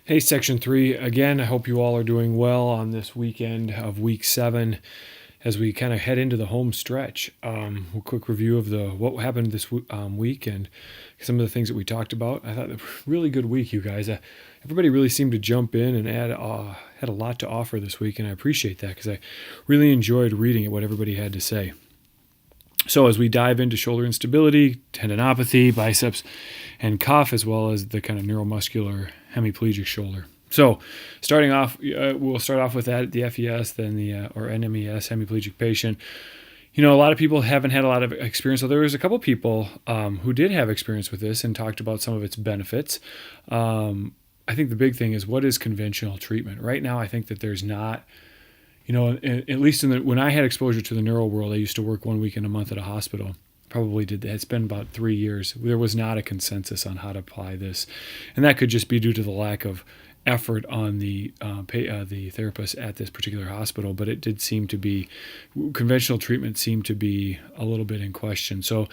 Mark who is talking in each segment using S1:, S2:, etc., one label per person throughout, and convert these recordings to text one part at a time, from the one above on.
S1: Hey, Section 3. Again, I hope you all are doing well on this weekend of Week 7 as we kind of head into the home stretch. A quick review of what happened this week and some of the things that we talked about. I thought a really good week, you guys. Everybody really seemed to jump in and had a lot to offer this week, and I appreciate that because I really enjoyed reading what everybody had to say. So as we dive into shoulder instability, tendinopathy, biceps, and cuff, as well as the kind of neuromuscular hemiplegic shoulder. So starting off, we'll start off with that, the FES, then the or NMES, hemiplegic patient. You know, a lot of people haven't had a lot of experience. So there was a couple people who did have experience with this and talked about some of its benefits. I think the big thing is, what is conventional treatment? Right now, I think that there's not. You know, at least when I had exposure to the neuro world, I used to work 1 week in a month at a hospital. Probably did that. It's been about 3 years. There was not a consensus on how to apply this, and that could just be due to the lack of effort on the therapist at this particular hospital. But it did seem to be conventional treatment seemed to be a little bit in question. So,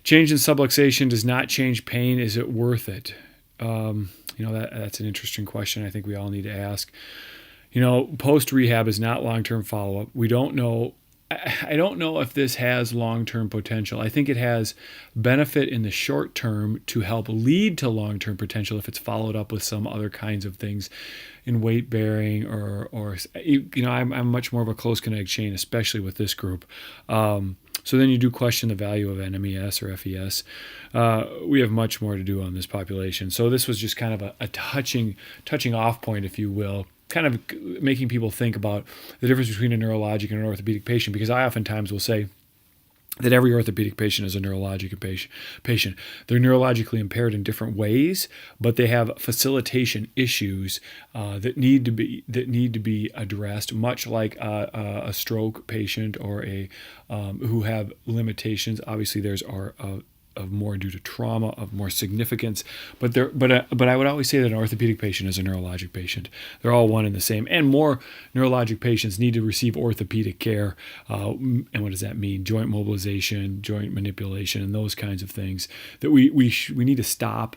S1: change in subluxation does not change pain. Is it worth it? That's an interesting question. I think we all need to ask. You know, post-rehab is not long-term follow-up. We don't know. I don't know if this has long-term potential. I think it has benefit in the short term to help lead to long-term potential if it's followed up with some other kinds of things in weight bearing or I'm much more of a close kinetic chain, especially with this group. So then you do question the value of NMES or FES. We have much more to do on this population. So this was just kind of a touching off point, if you will, kind of making people think about the difference between a neurologic and an orthopedic patient, because I oftentimes will say that every orthopedic patient is a neurologic patient. They're neurologically impaired in different ways, but they have facilitation issues that need to be addressed, much like a stroke patient or who have limitations. Obviously, theirs are of more due to trauma, of more significance, but I would always say that an orthopedic patient is a neurologic patient. They're all one and the same, and more neurologic patients need to receive orthopedic care. And what does that mean? Joint mobilization, joint manipulation, and those kinds of things. That we need to stop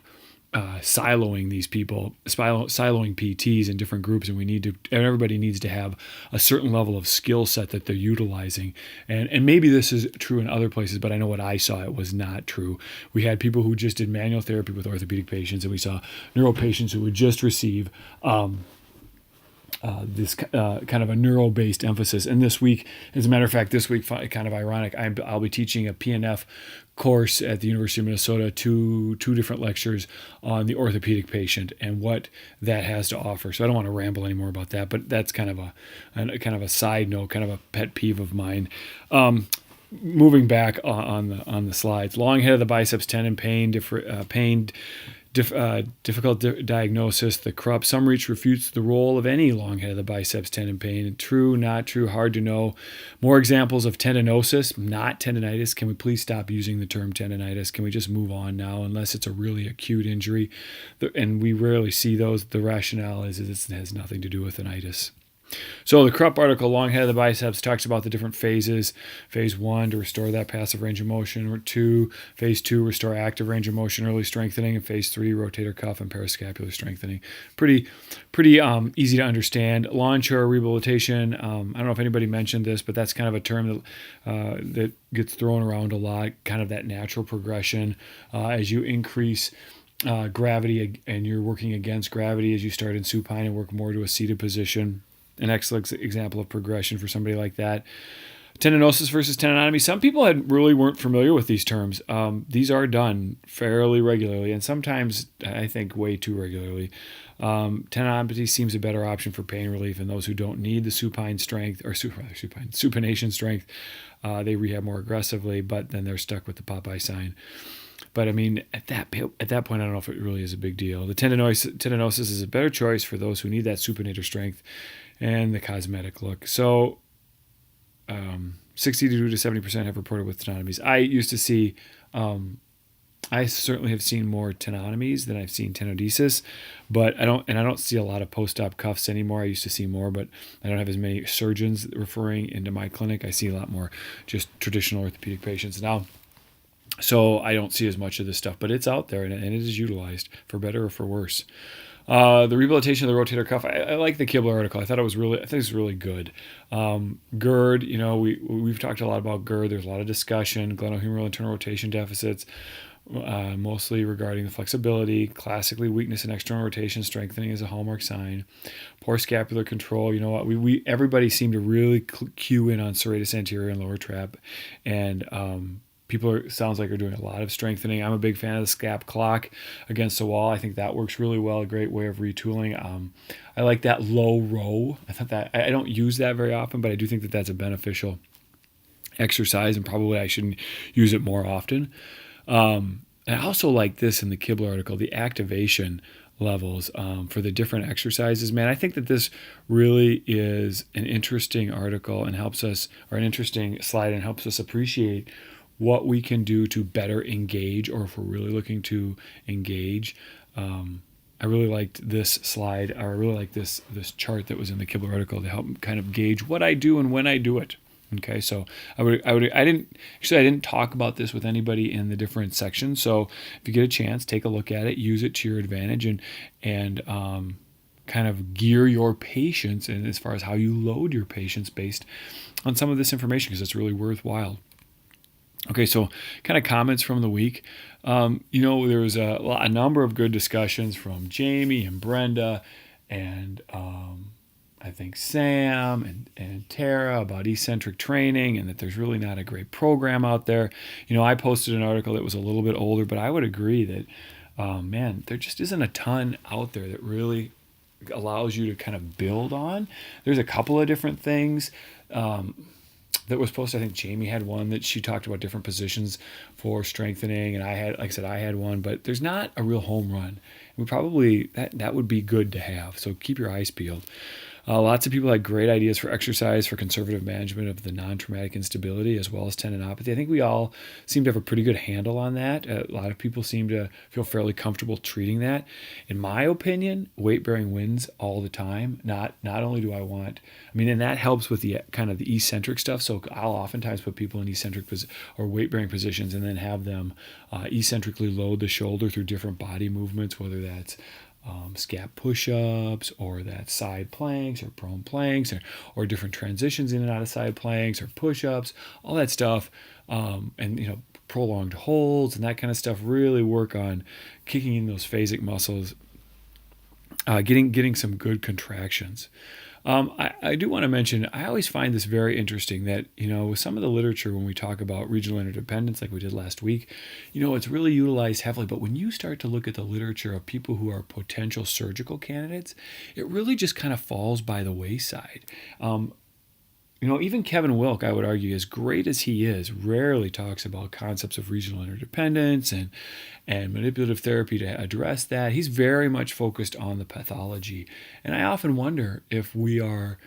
S1: siloing these people, siloing PTs in different groups, and everybody needs to have a certain level of skill set that they're utilizing. And maybe this is true in other places, but I know what I saw, it was not true. We had people who just did manual therapy with orthopedic patients, and we saw neuro patients who would just receive this kind of a neuro-based emphasis. And this week, as a matter of fact, kind of ironic, I'll be teaching a PNF course at the University of Minnesota, two different lectures on the orthopedic patient and what that has to offer. So I don't want to ramble anymore about that, but that's kind of a side note, kind of a pet peeve of mine. Moving back on the slides, long head of the biceps tendon pain, difficult diagnosis, the Krupp. Some reach refutes the role of any long head of the biceps tendon pain. True, not true, hard to know. More examples of tendinosis, not tendinitis. Can we please stop using the term tendinitis? Can we just move on now, unless it's a really acute injury? And we rarely see those. The rationale is it has nothing to do with an itis. So the Krupp article, long head of the biceps, talks about the different phases. Phase 1, to restore that passive range of motion. Or 2, phase 2, restore active range of motion, early strengthening. And phase 3, rotator cuff and parascapular strengthening. Pretty easy to understand. Lawn-chair rehabilitation. I don't know if anybody mentioned this, but that's kind of a term that gets thrown around a lot. Kind of that natural progression as you increase gravity and you're working against gravity as you start in supine and work more to a seated position. An excellent example of progression for somebody like that. Tendinosis versus tendinotomy. Some people weren't familiar with these terms. These are done fairly regularly, and sometimes I think way too regularly. Tendinopathy seems a better option for pain relief, and those who don't need the supination strength, they rehab more aggressively, but then they're stuck with the Popeye sign. But I mean, at that point, I don't know if it really is a big deal. The tendinosis is a better choice for those who need that supinator strength and the cosmetic look. So 62 to 70% have reported with tenotomies. I used to see, I certainly have seen more tenotomies than I've seen tenodesis, but I don't see a lot of post-op cuffs anymore. I used to see more, but I don't have as many surgeons referring into my clinic. I see a lot more just traditional orthopedic patients now. So I don't see as much of this stuff, but it's out there and it is utilized for better or for worse. The rehabilitation of the rotator cuff. I like the Kibler article. I think it was really good. GERD. We've talked a lot about GERD. There's a lot of discussion. Glenohumeral internal rotation deficits, mostly regarding the flexibility. Classically, weakness in external rotation strengthening is a hallmark sign. Poor scapular control. You know what? We everybody seemed to really cue in on serratus anterior and lower trap, and sounds like are doing a lot of strengthening. I'm a big fan of the scap clock against the wall. I think that works really well. A great way of retooling. I like that low row. I don't use that very often, but I do think that that's a beneficial exercise, and probably I should use it more often. And I also like this in the Kibler article, the activation levels for the different exercises. Man, I think that this really is an interesting article and an interesting slide, and helps us appreciate what we can do to better engage, or if we're really looking to engage. I really liked this slide, or I really like this chart that was in the Kibler article to help kind of gauge what I do and when I do it. Okay, so I didn't talk about this with anybody in the different sections. So if you get a chance, take a look at it, use it to your advantage, and kind of gear your patients, and as far as how you load your patients based on some of this information, because it's really worthwhile. Okay, so kind of comments from the week. There was a number of good discussions from Jamie and Brenda and I think Sam and Tara about eccentric training, and that there's really not a great program out there. I posted an article that was a little bit older, but I would agree that, there just isn't a ton out there that really allows you to kind of build on. There's a couple of different things that was posted. I think Jamie had one that she talked about different positions for strengthening, and I had one, but there's not a real home run. We probably, that would be good to have. So keep your eyes peeled. Lots of people had great ideas for exercise for conservative management of the non-traumatic instability as well as tendinopathy. I think we all seem to have a pretty good handle on that. A lot of people seem to feel fairly comfortable treating that. In my opinion, weight-bearing wins all the time. Not only do I want, and that helps with the kind of the eccentric stuff. So I'll oftentimes put people in eccentric or weight-bearing positions and then have them eccentrically load the shoulder through different body movements, whether that's scap push-ups, or that side planks or prone planks, or different transitions in and out of side planks or push-ups, all that stuff, and prolonged holds and that kind of stuff really work on kicking in those phasic muscles, getting some good contractions. I do want to mention, I always find this very interesting that, with some of the literature, when we talk about regional interdependence, like we did last week, it's really utilized heavily. But when you start to look at the literature of people who are potential surgical candidates, it really just kind of falls by the wayside. Even Kevin Wilk, I would argue, as great as he is, rarely talks about concepts of regional interdependence and manipulative therapy to address that. He's very much focused on the pathology. And I often wonder if we're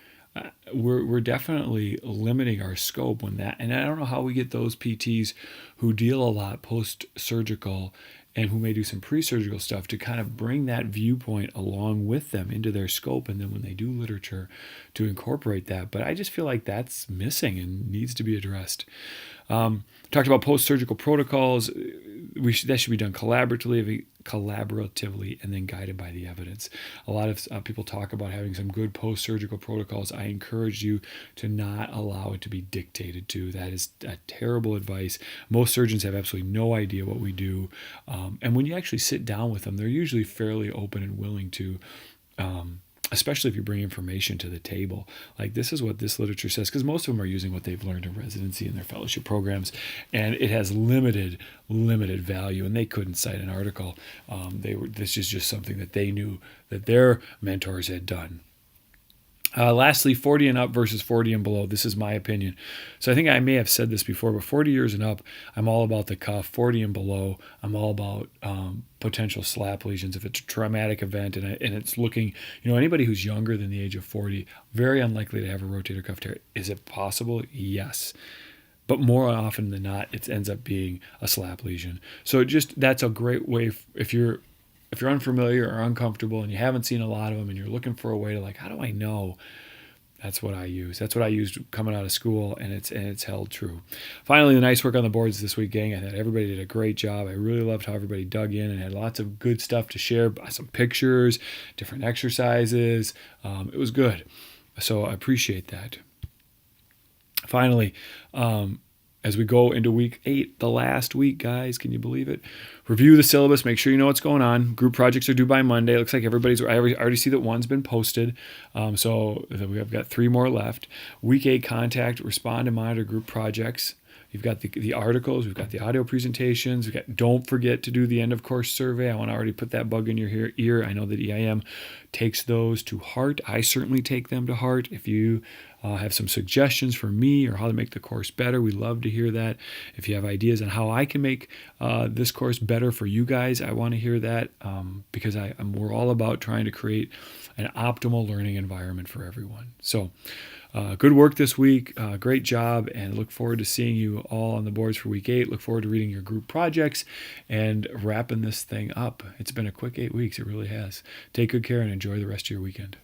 S1: definitely limiting our scope when that, and I don't know how we get those PTs who deal a lot post-surgical and who may do some pre-surgical stuff to kind of bring that viewpoint along with them into their scope, and then when they do literature to incorporate that. But I just feel like that's missing and needs to be addressed. Talked about post-surgical protocols. That should be done collaboratively and then guided by the evidence. A lot of people talk about having some good post-surgical protocols. I encourage you to not allow it to be dictated to. That is a terrible advice. Most surgeons have absolutely no idea what we do. And when you actually sit down with them, they're usually fairly open and willing to, especially if you bring information to the table. Like, this is what this literature says, because most of them are using what they've learned in residency and their fellowship programs, and it has limited value, and they couldn't cite an article. This is just something that they knew that their mentors had done. Lastly, 40 and up versus 40 and below. This is my opinion. So I think I may have said this before, but 40 years and up, I'm all about the cuff. 40 and below, I'm all about potential slap lesions. If it's a traumatic event and it's looking, anybody who's younger than the age of 40, very unlikely to have a rotator cuff tear. Is it possible? Yes. But more often than not, it ends up being a slap lesion. So that's a great way if you're unfamiliar or uncomfortable and you haven't seen a lot of them and you're looking for a way to, like, how do I know? That's what I use. That's what I used coming out of school, and it's held true. Finally, the nice work on the boards this week, gang. I thought everybody did a great job. I really loved how everybody dug in and had lots of good stuff to share. Some pictures, different exercises. It was good. So I appreciate that. Finally, as we go into week 8, the last week, guys, can you believe it? Review the syllabus. Make sure you know what's going on. Group projects are due by Monday. It looks like everybody's. I already see that one's been posted. So we have got 3 more left. Week 8, contact, respond, and monitor group projects. You've got the articles. We've got the audio presentations. Don't forget to do the end of course survey. I want to already put that bug in your ear. I know that EIM takes those to heart. I certainly take them to heart. If you have some suggestions for me or how to make the course better, we love to hear that. If you have ideas on how I can make this course better for you guys, I want to hear that because we're all about trying to create an optimal learning environment for everyone. So good work this week. Great job, and look forward to seeing you all on the boards for week 8. Look forward to reading your group projects and wrapping this thing up. It's been a quick 8 weeks. It really has. Take good care and enjoy the rest of your weekend.